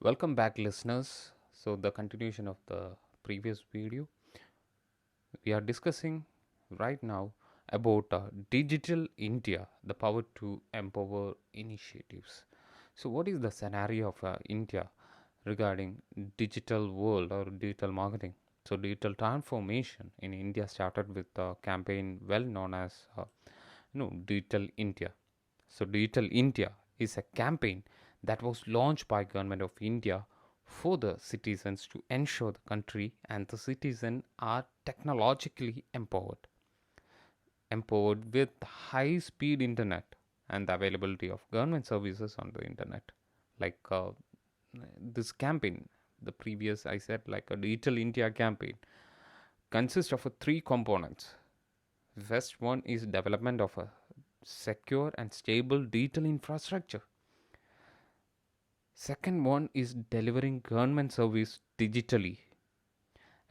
Welcome back, listeners. So, the continuation of the previous video, we are discussing right now about Digital India, the power to empower initiatives. So, what is the scenario of India regarding digital world or digital marketing? So, digital transformation in India started with a campaign well known as Digital India. So, Digital India is a campaign that was launched by Government of India for the citizens to ensure the country and the citizen are technologically empowered with high speed internet and the availability of government services on the internet. Like this campaign, the previous I said, like a Digital India campaign, consists of three components. First one is development of a secure and stable digital infrastructure. Second one is delivering government service digitally.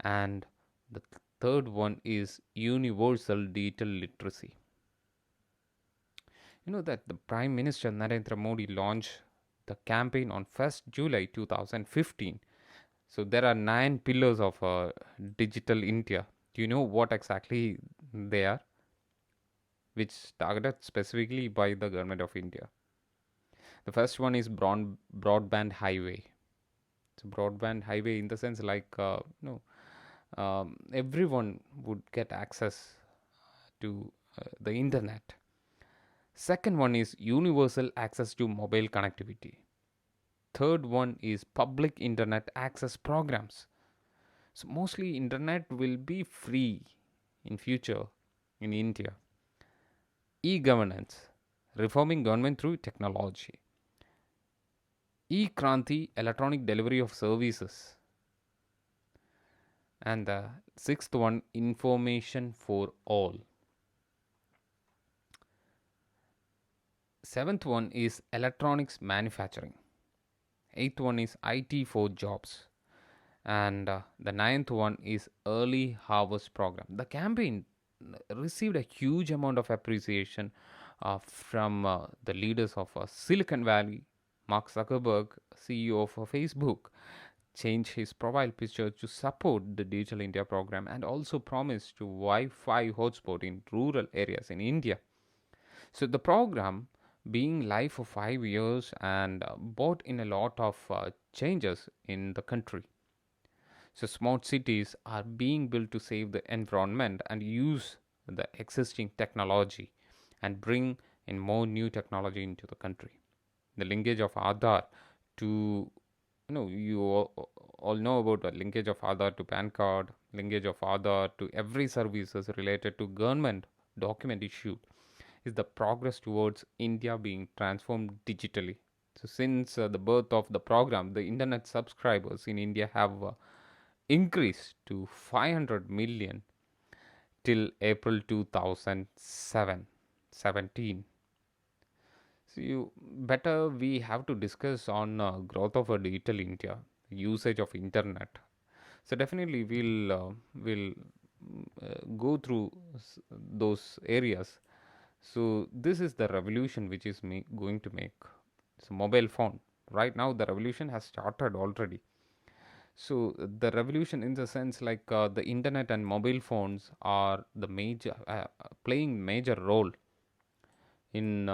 And the third one is universal digital literacy. You know that the Prime Minister Narendra Modi launched the campaign on 1st July 2015. So there are 9 pillars of digital India. Do you know what exactly they are? Which targeted specifically by the government of India. The first one is broadband highway. So broadband highway in the sense like everyone would get access to the internet. Second one is universal access to mobile connectivity. Third one is public internet access programs. So mostly internet will be free in future in India. E-governance, reforming government through technology. E-Kranti, electronic delivery of services. And the sixth one, information for all. Seventh one is electronics manufacturing. Eighth one is IT for jobs. And the ninth one is early harvest program. The campaign received a huge amount of appreciation from the leaders of Silicon Valley. Mark Zuckerberg, CEO of Facebook, changed his profile picture to support the Digital India program and also promised to Wi-Fi hotspot in rural areas in India. So the program being live for 5 years and brought in a lot of changes in the country. So smart cities are being built to save the environment and use the existing technology and bring in more new technology into the country. The linkage of Aadhaar to you all know about the linkage of Aadhaar to PAN card, linkage of Aadhaar to every services related to government document issued is the progress towards India being transformed digitally. So since the birth of the program, the internet subscribers in India have increased to 500 million till April 2017. So you better we have to discuss on growth of a digital India, usage of internet. So definitely we'll go through those areas. So this is the revolution which is going to make. So mobile phone. Right now the revolution has started already. So the revolution in the sense like the internet and mobile phones are the major playing major role in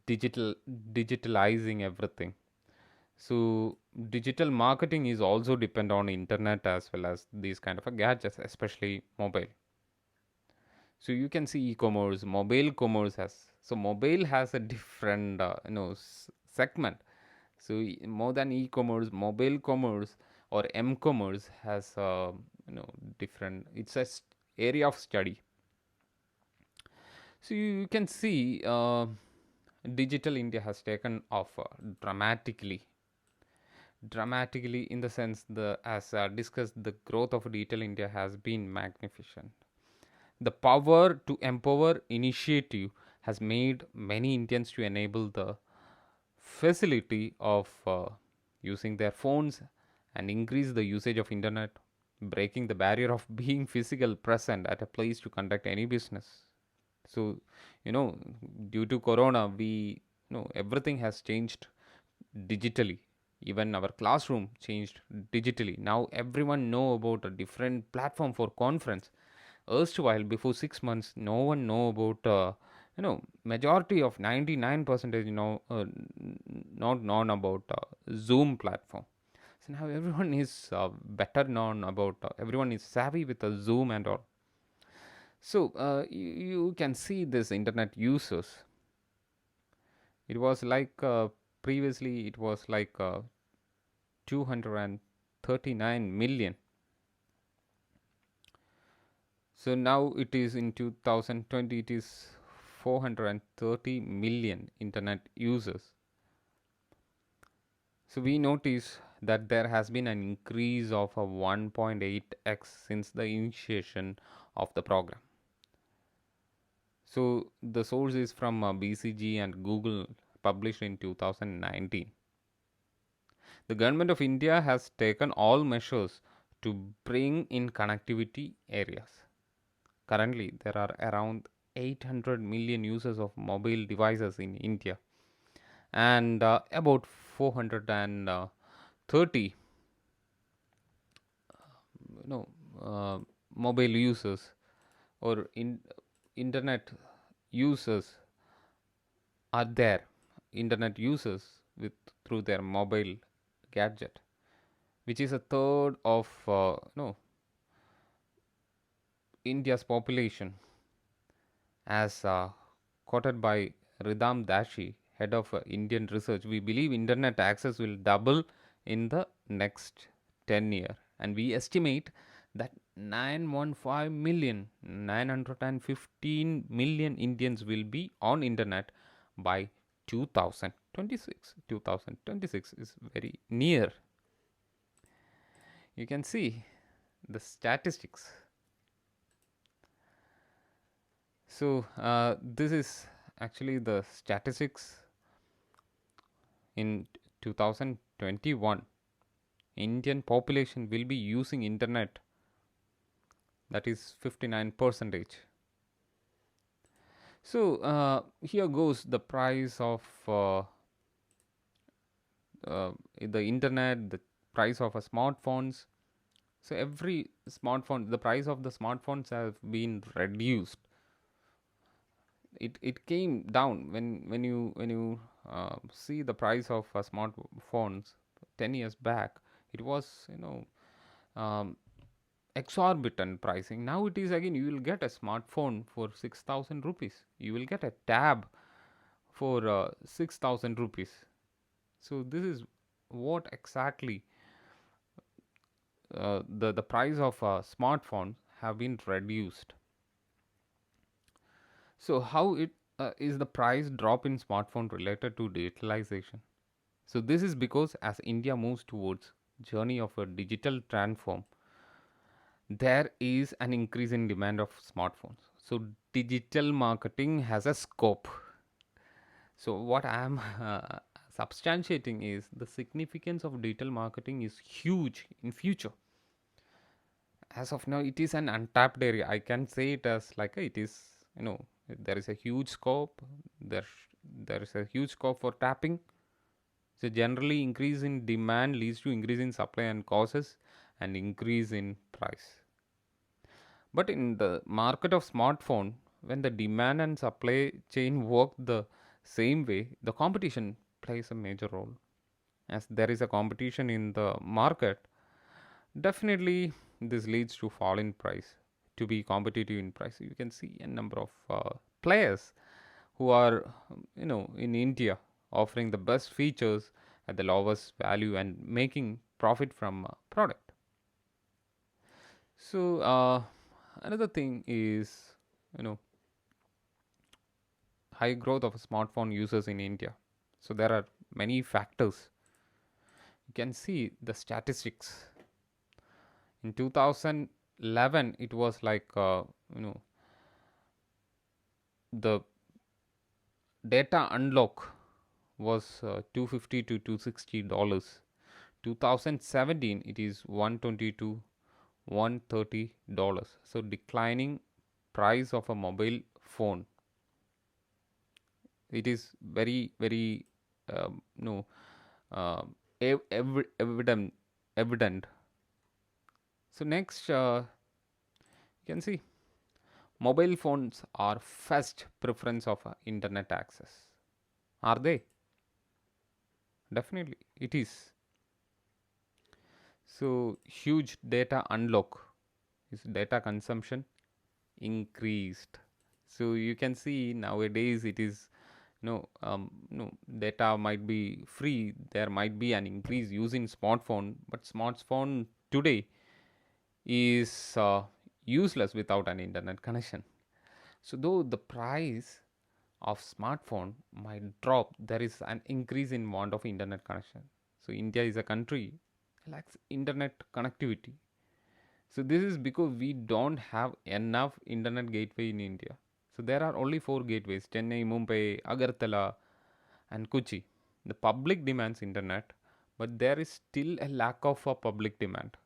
digitalizing everything. So digital marketing is also depend on internet as well as these kind of gadgets, especially mobile. So you can see e-commerce, mobile commerce has. So mobile has a different segment. So more than e-commerce, mobile commerce or m-commerce has different. It's a area of study. So you can see digital India has taken off dramatically in the sense the as discussed the growth of digital India has been magnificent. The power to empower initiative has made many Indians to enable the facility of using their phones and increase the usage of internet, breaking the barrier of being physical present at a place to conduct any business. So you know due to corona we everything has changed digitally. Even our classroom changed digitally. Now everyone know about a different platform for conference. Erstwhile, before 6 months, no one know about majority of 99% not known about Zoom platform. So now everyone is better known about. Everyone is savvy with the Zoom and all. So you can see this internet users. It was like previously it was like 239 million. So now it is in 2020 it is 430 million internet users. So we notice that there has been an increase of a 1.8x since the initiation of the program. So the source is from BCG and Google, published in 2019. The government of India has taken all measures to bring in connectivity areas. Currently, there are around 800 million users of mobile devices in India, and about 430 you know, mobile users or internet users are there. Internet users with through their mobile gadget, which is a third of India's population, as quoted by Ridham Dashi, head of Indian research. We believe internet access will double in the next 10 years, and we estimate that 915 million Indians will be on internet by 2026. 2026 is very near. You can see the statistics. So this is actually the statistics in 2021. Indian population will be using internet, that is 59 percentage. So here goes the price of the internet, the price of a smartphones. So every smartphone, the price of the smartphones have been reduced. It came down when you see the price of smartphones 10 years back. It was um, exorbitant pricing. Now it is again, you will get a smartphone for 6,000 rupees. You will get a tab for 6,000 rupees. So this is what exactly the price of a smartphone have been reduced. So how it is the price drop in smartphone related to digitalization? So this is because as India moves towards journey of a digital transform, there is an increase in demand of smartphones. So digital marketing has a scope. So what I am substantiating is the significance of digital marketing is huge in future. As of now, it is an untapped area. I can say it as like it is, there is a huge scope. There is a huge scope for tapping. So generally, increase in demand leads to increase in supply and causes an increase in price. But in the market of smartphone, when the demand and supply chain work the same way, the competition plays a major role. As there is a competition in the market, definitely this leads to fall in price. To be competitive in price, you can see a number of players who are in India offering the best features at the lowest value and making profit from product. So another thing is you know high growth of smartphone users in India. So there are many factors. You can see the statistics. In 2011, it was like the data unlock was 250 to $260. 2017, it is 120 to $130. So declining price of a mobile phone. It is very very no evident. So next, you can see mobile phones are first preference of internet access. Are they? Definitely, it is. So huge data unlock is data consumption increased. So you can see nowadays it is no data might be free. There might be an increase using smartphone, but smartphone today is useless without an internet connection. So though the price of smartphone might drop, there is an increase in want of internet connection. So India is a country lacks internet connectivity. So this is because we don't have enough internet gateway in India. So there are only four gateways: Chennai, Mumbai, Agartala, and Kochi. The public demands internet, but there is still a lack of a public demand.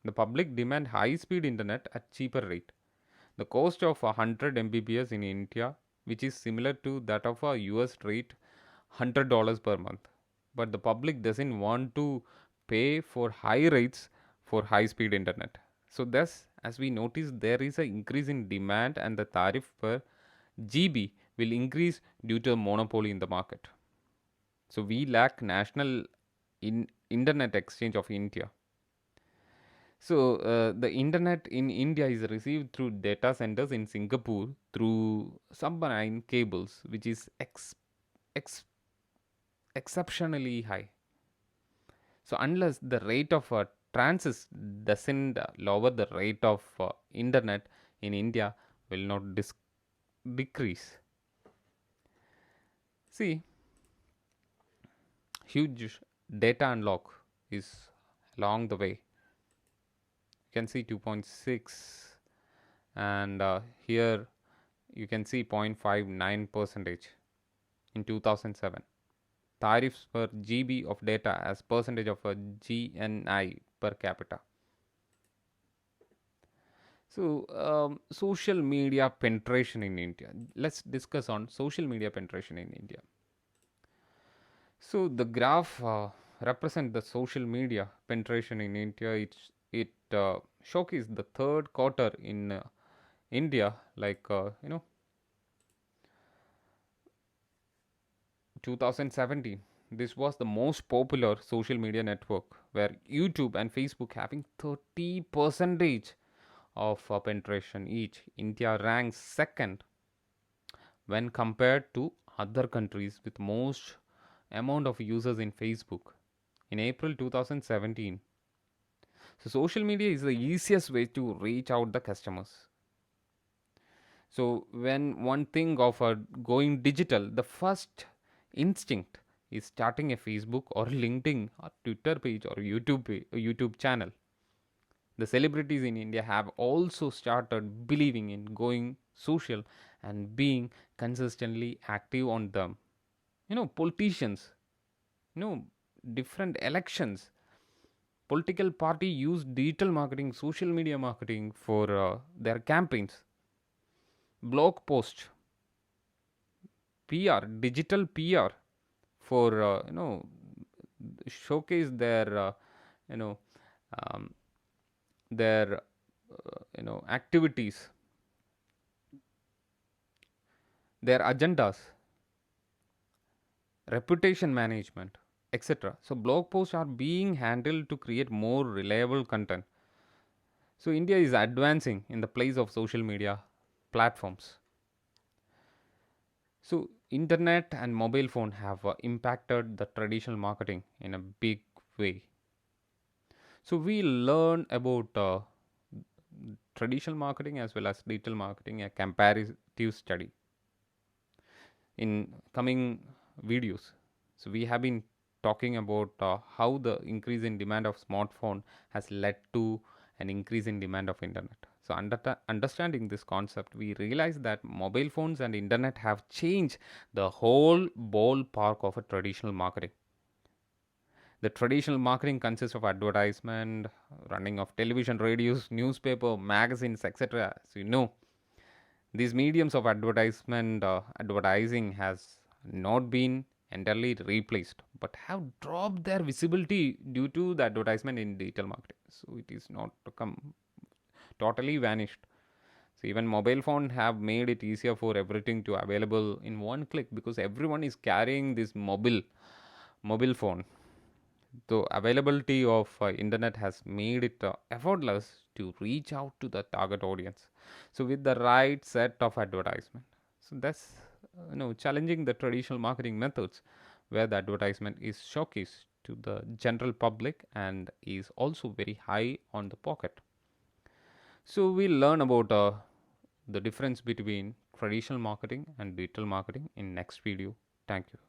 The public demand high speed internet at cheaper rate. The cost of 100 Mbps in India, which is similar to that of a US rate, $100 per month. But the public doesn't want to pay for high rates for high speed internet. So thus, as we notice, there is an increase in demand and the tariff per GB will increase due to a monopoly in the market. So we lack national internet exchange of India. So the internet in India is received through data centers in Singapore through submarine cables, which is ex- exceptionally high. So unless the rate of transit doesn't lower, the rate of internet in India will not decrease. See, huge data unlock is along the way. You can see 2.6, and here you can see 0.59 percentage in 2007. Tariffs per GB of data as percentage of a GNI per capita. So social media penetration in India. Let's discuss on social media penetration in India. So the graph represent the social media penetration in India. It showcases the third quarter in India, like 2017. This was the most popular social media network, where YouTube and Facebook having 30 percentage of penetration each. India ranks second when compared to other countries with most amount of users in Facebook. In April 2017, so social media is the easiest way to reach out the customers. So when one thing of going digital, the first instinct is starting a Facebook or LinkedIn or Twitter page or YouTube channel. The celebrities in India have also started believing in going social and being consistently active on them. Politicians, you know, different elections, political party use digital marketing, social media marketing for their campaigns, blog post, PR, digital PR for showcase their you know um, their activities, their agendas, reputation management, etc. So blog posts are being handled to create more reliable content. So India is advancing in the place of social media platforms. So internet and mobile phone have impacted the traditional marketing in a big way. So we learn about traditional marketing as well as digital marketing, a comparative study in coming videos. So we have been talking about how the increase in demand of smartphone has led to an increase in demand of internet. So understanding this concept, we realize that mobile phones and internet have changed the whole ballpark of a traditional marketing. The traditional marketing consists of advertisement, running of television, radios, newspaper, magazines, etc. So these mediums of advertising has not been entirely replaced, but have dropped their visibility due to the advertisement in digital marketing. So it is not come totally vanished. So even mobile phone have made it easier for everything to available in one click, because everyone is carrying this mobile phone. The availability of internet has made it effortless to reach out to the target audience. So with the right set of advertisement, so that's challenging the traditional marketing methods, where the advertisement is showcased to the general public and is also very high on the pocket. So we learn about the difference between traditional marketing and digital marketing in next video. Thank you.